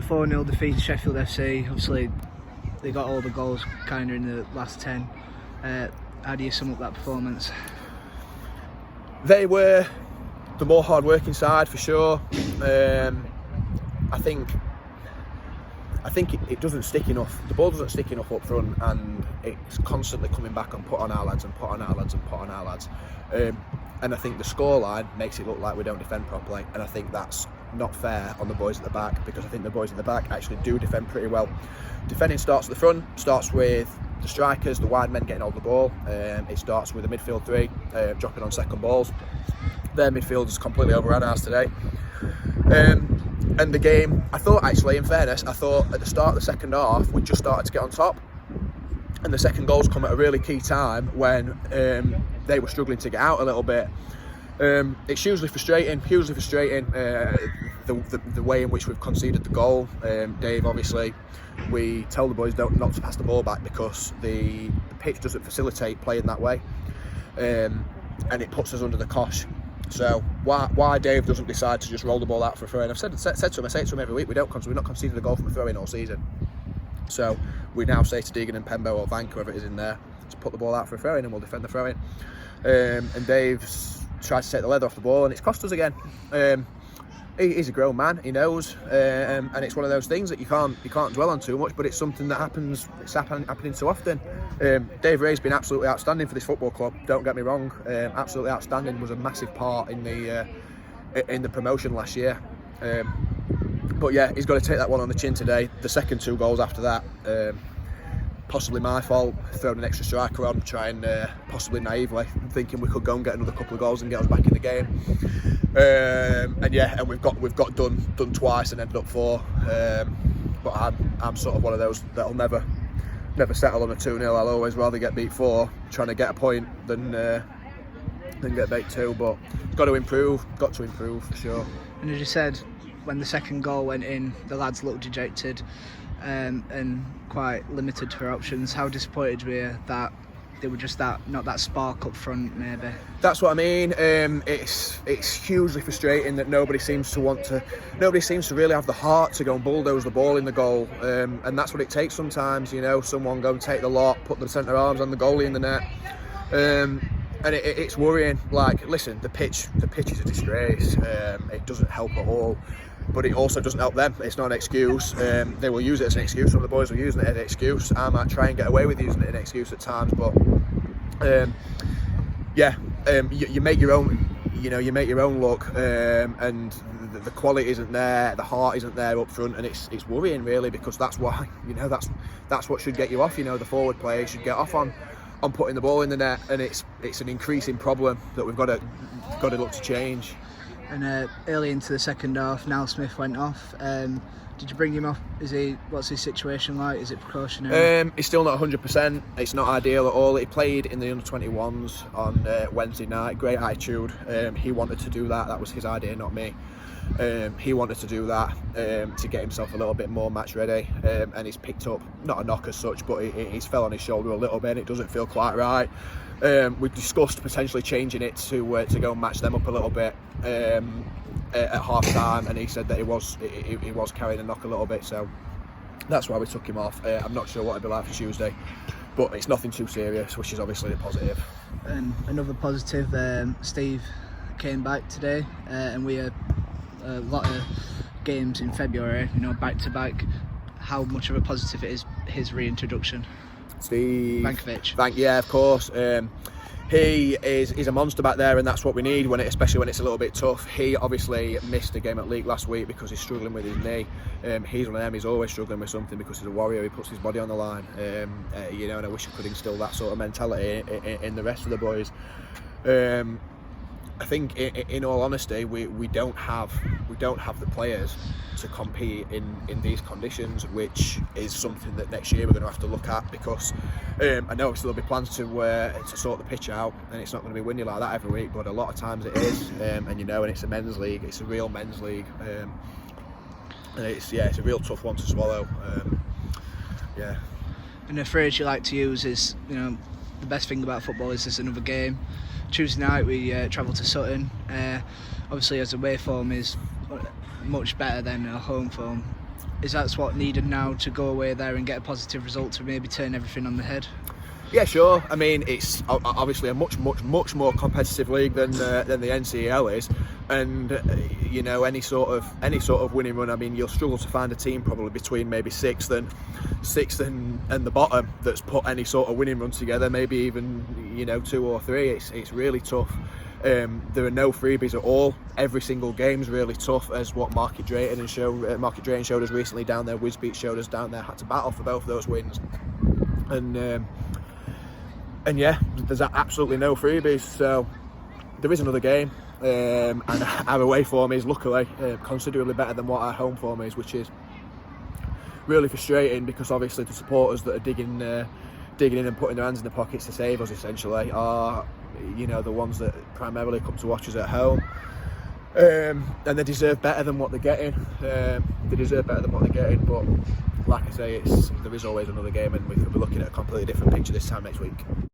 4-0 defeat to Sheffield FC. Obviously, they got all the goals kind of in the last 10. How do you sum up that performance? They were the more hard-working side for sure. I think it doesn't stick enough. The ball doesn't stick enough up front, and it's constantly coming back and put on our lads and put on our lads and put on our lads. And I think the scoreline makes it look like we don't defend properly, and I think that's not fair on the boys at the back, because I think the boys at the back actually do defend pretty well. Defending starts at the front, starts with the strikers, the wide men getting hold of the ball. It starts with the midfield three dropping on second balls. Their midfield is completely overrun ours today. And the game, I thought actually, in fairness, I thought at the start of the second half we just started to get on top, and the second goals come at a really key time when they were struggling to get out a little bit. It's hugely frustrating. The way in which we've conceded the goal. Dave, obviously, we tell the boys not to pass the ball back because the pitch doesn't facilitate playing that way, and it puts us under the cosh. So why Dave doesn't decide to just roll the ball out for a throw-in? I've said to him every week, we're not conceding a goal from a throw-in all season. So we now say to Deegan and Pembo or Vank, whoever it is in there, to put the ball out for a throw-in and we'll defend the throw-in. And Dave's tried to take the leather off the ball and it's cost us again. He's a grown man, he knows, and it's one of those things that you can't dwell on too much, but it's something that happens. It's happening too often. Dave Ray's been absolutely outstanding for this football club. Don't get me wrong, absolutely outstanding. Was a massive part in the promotion last year. But yeah, he's got to take that one on the chin today. The second two goals after that, possibly my fault. Thrown an extra striker on, trying possibly naively, thinking we could go and get another couple of goals and get us back in the game. And we've got done twice and ended up 4. But I'm sort of one of those that'll never settle on a 2-0. I'll always rather get beat 4 trying to get a point than get beat 2. But got to improve for sure. And as you said, when the second goal went in, the lads looked dejected and quite limited for options. How disappointed were you that they were just not that spark up front, maybe? That's what I mean. It's hugely frustrating that nobody seems to really have the heart to go and bulldoze the ball in the goal, and that's what it takes sometimes. You know, someone go and take the lot, put the centre arms on the goalie in the net, and it's worrying. Like, listen, the pitch is a disgrace. It doesn't help at all. But it also doesn't help them. It's not an excuse. They will use it as an excuse. Some of the boys will use it as an excuse. I might try and get away with using it as an excuse at times, but you make your own. You make your own look, and the quality isn't there. The heart isn't there up front, and it's worrying really, because that's why that's what should get you off. The forward players should get off on putting the ball in the net, and it's an increasing problem that we've got to look to change. And early into the second half, Niall Smith went off. Did you bring him off? What's his situation like? Is it precautionary? He's still not 100%. It's not ideal at all. He played in the under-21s on Wednesday night. Great attitude. He wanted to do that. That was his idea, not me. He wanted to do that to get himself a little bit more match ready, and he's picked up, not a knock as such, but he's fell on his shoulder a little bit. It doesn't feel quite right. We've discussed potentially changing it to go and match them up a little bit at half time, and he said that he was carrying a knock a little bit, so that's why we took him off. I'm not sure what it'll be like for Tuesday, but it's nothing too serious, which is obviously a positive. And another positive, Steve came back today, and we had a lot of games in February, back to back. How much of a positive it is his reintroduction? Steve Vankovic. Yeah, of course. He's a monster back there, and that's what we need especially when it's a little bit tough. He obviously missed a game at League last week because he's struggling with his knee. He's one of them. He's always struggling with something because he's a warrior. He puts his body on the line. And I wish I could instill that sort of mentality in the rest of the boys. I think, in all honesty, we don't have the players to compete in these conditions, which is something that next year we're going to have to look at, because I know obviously there'll be plans to sort the pitch out, and it's not going to be windy like that every week, but a lot of times it is, and it's a men's league. It's a real men's league, and it's a real tough one to swallow. And the phrase you like to use is, the best thing about football is there's another game. Tuesday night we travel to Sutton. Obviously, as away form is much better than a home form. is that's what needed now to go away there and get a positive result to maybe turn everything on the head? Yeah, sure. I mean, it's obviously a much more competitive league than the NCEL is, and you know, any sort of winning run. I mean, you'll struggle to find a team probably between maybe sixth and the bottom that's put any sort of winning run together. Maybe even, you know, 2 or 3. It's really tough. There are no freebies at all. Every single game's really tough, as what Market Drayton showed us recently down there. Wisbech showed us down there. Had to battle for both of those wins, and yeah, there's absolutely no freebies. So there is another game, and our away form is luckily considerably better than what our home form is, which is really frustrating, because obviously the supporters that are digging in and putting their hands in their pockets to save us essentially are, you know, the ones that primarily come to watch us at home, and they deserve better than what they're getting. But like I say, there is always another game, and we could be looking at a completely different picture this time next week.